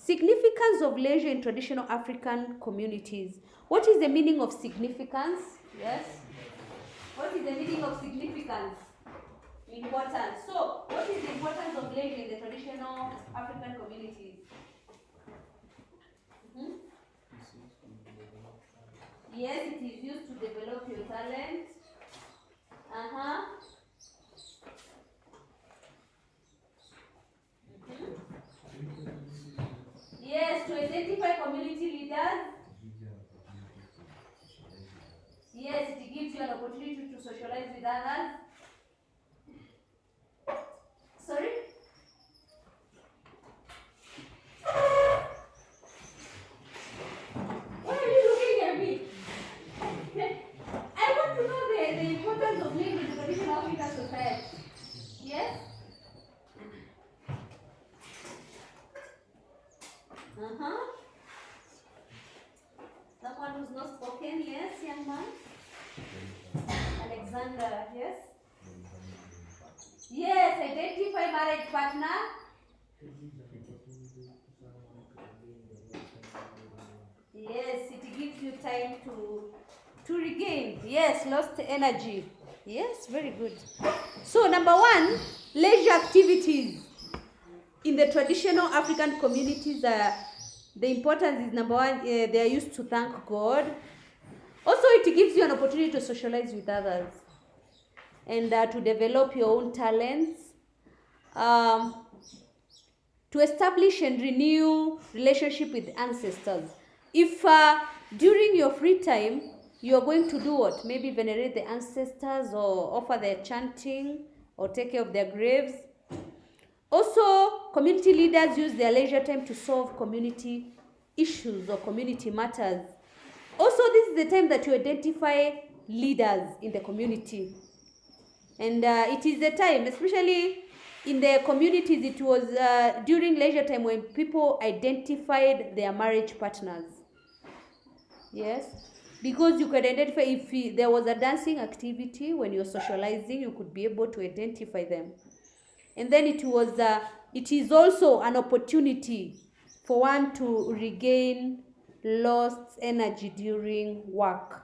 Significance of leisure in traditional African communities. What is the meaning of significance? Yes. What is the meaning of significance? Importance. So, what is the importance of leisure in the traditional African communities? Yes, it is used to develop your talent. Yes, to identify community leaders. Yes, it gives you an opportunity to socialize with others. Sorry? Why are you looking at me? I want to know the importance of living in the traditional African society. Yes? Someone who's not spoken, yes, young man? Alexander, yes? Yes, identify marriage partner. Yes, it gives you time to regain. Yes, lost energy. Yes, very good. So, number one, leisure activities. In the traditional African communities, the importance is number one, they are used to thank God. Also, it gives you an opportunity to socialize with others and to develop your own talents, to establish and renew relationship with ancestors. If during your free time you are going to do what? Maybe venerate the ancestors or offer their chanting or take care of their graves. Also, community leaders use their leisure time to solve community issues or community matters. Also, this is the time that you identify leaders in the community. And it is the time, especially in the communities, it was during leisure time when people identified their marriage partners. Yes, because you could identify if there was a dancing activity when you're socializing, you could be able to identify them. And then it is also an opportunity for one to regain lost energy during work.